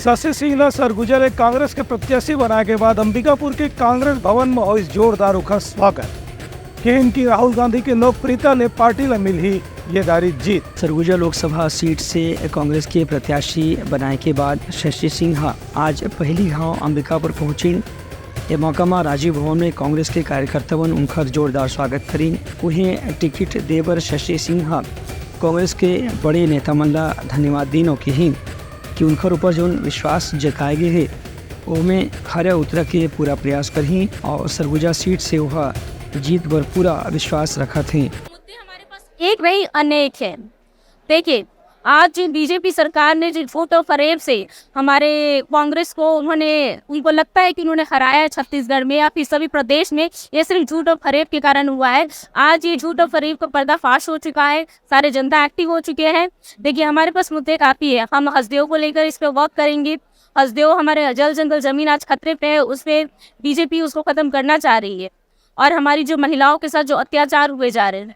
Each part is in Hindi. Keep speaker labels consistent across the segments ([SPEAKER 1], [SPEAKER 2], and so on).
[SPEAKER 1] शशि सिंह सरगुजा ने कांग्रेस के प्रत्याशी बनाने के बाद अंबिकापुर के कांग्रेस भवन में हुई जोरदार का स्वागत कि इनकी राहुल गांधी की लोकप्रियता ने पार्टी में मिली ये दारी जीत।
[SPEAKER 2] सरगुजा लोकसभा सीट से कांग्रेस के प्रत्याशी बनाने के बाद शशि सिंह आज पहली गांव अंबिकापुर पहुंची। ये मौका में राजीव भवन में कांग्रेस के कार्यकर्ताओं उनका जोरदार स्वागत करी। उन्हें टिकट देवर शशि सिंह कांग्रेस के बड़े नेता मन ला धन्यवाद दीन और कही कि उनका ऊपर जो विश्वास जताए गए है वो में खरे उतर के पूरा प्रयास करी और सरगुजा सीट से वह जीत पर पूरा विश्वास रखा थे।
[SPEAKER 3] मुद्दे हमारे पास एक नहीं अनेक है। देखिए, आज बीजेपी सरकार ने जो वोट फरेब से हमारे कांग्रेस को उनको लगता है कि उन्होंने हराया है छत्तीसगढ़ में या फिर सभी प्रदेश में, ये सिर्फ झूठ और फरेब के कारण हुआ है। आज ये झूठ और फरेब का पर्दाफाश हो चुका है, सारे जनता एक्टिव हो चुके हैं। देखिए, हमारे पास मुद्दे काफ़ी है। हम हसदेव को लेकर इस पर वर्क करेंगे। हसदेव हमारे जल जंगल जमीन आज खतरे पे है, उस पर बीजेपी उसको ख़त्म करना चाह रही है। और हमारी जो महिलाओं के साथ जो अत्याचार हुए जा रहे हैं,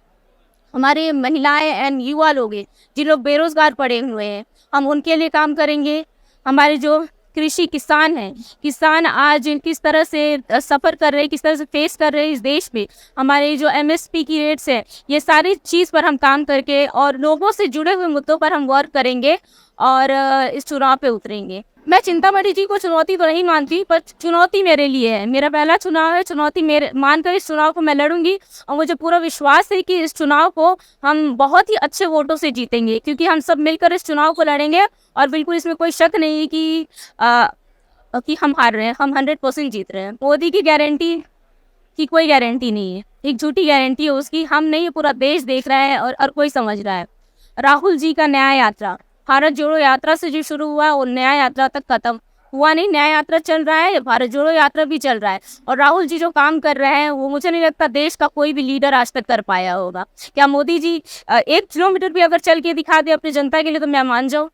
[SPEAKER 3] हमारे महिलाएं एंड युवा लोग हैं जिन लोग बेरोजगार पड़े हुए हैं, हम उनके लिए काम करेंगे। हमारे जो कृषि किसान हैं, किसान आज किस तरह से सफ़र कर रहे हैं, किस तरह से फेस कर रहे हैं इस देश में, हमारे जो एमएसपी की रेट्स है, ये सारी चीज़ पर हम काम करके और लोगों से जुड़े हुए मुद्दों पर हम वर्क करेंगे और इस चुनाव पे उतरेंगे। मैं चिंतामणि जी को चुनौती तो नहीं मानती, पर चुनौती मेरे लिए है। मेरा पहला चुनाव है, चुनौती मेरे मानकर इस चुनाव को मैं लड़ूंगी और मुझे पूरा विश्वास है कि इस चुनाव को हम बहुत ही अच्छे वोटों से जीतेंगे, क्योंकि हम सब मिलकर इस चुनाव को लड़ेंगे और बिल्कुल इसमें कोई शक नहीं है कि हम हार रहे हैं। हम 100% जीत रहे हैं। मोदी की गारंटी की कोई गारंटी नहीं है, एक झूठी गारंटी है उसकी। हम नहीं, पूरा देश देख रहा है और कोई समझ रहा है। राहुल जी का न्याय यात्रा, भारत जोड़ो यात्रा से जो शुरू हुआ और न्याय यात्रा तक खत्म हुआ नहीं, न्याय यात्रा चल रहा है, भारत जोड़ो यात्रा भी चल रहा है। और राहुल जी जो काम कर रहे हैं वो मुझे नहीं लगता देश का कोई भी लीडर आज तक कर पाया होगा। क्या मोदी जी 1 किलोमीटर भी अगर चल के दिखा दे अपनी जनता के लिए तो मैं मान जाऊँ,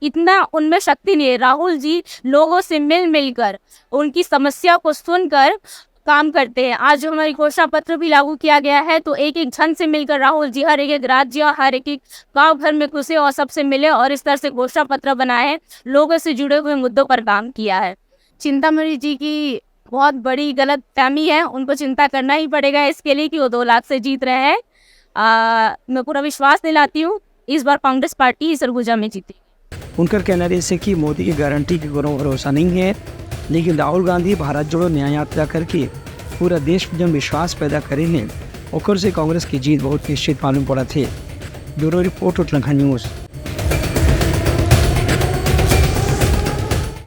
[SPEAKER 3] इतना उनमें शक्ति नहीं है। राहुल जी लोगों से मिलकर उनकी समस्या को सुनकर काम करते हैं। आज जो हमारी घोषणा पत्र भी लागू किया गया है, तो एक एक जन से मिलकर राहुल जी हर एक राज्य, हर एक गांव भर में घुसे और सबसे मिले और इस तरह से घोषणा पत्र बनाए, लोगों से जुड़े हुए मुद्दों पर काम किया है। चिंतामणि जी की बहुत बड़ी गलत फहमी है, उनको चिंता करना ही पड़ेगा इसके लिए कि वो 2 लाख से जीत रहे हैं। मैं पूरा विश्वास दिलाती हूँ इस बार कांग्रेस पार्टी सरगुजा में जीती।
[SPEAKER 2] उनका कहना है कि मोदी की गारंटी की कोई भरोसा नहीं है, लेकिन राहुल गांधी भारत जोड़ो न्याय यात्रा करके पूरा देश में जब विश्वास पैदा करे हैं और से कांग्रेस की जीत बहुत निश्चित मालूम पड़ा थे। Bureau report Uttarakhand news.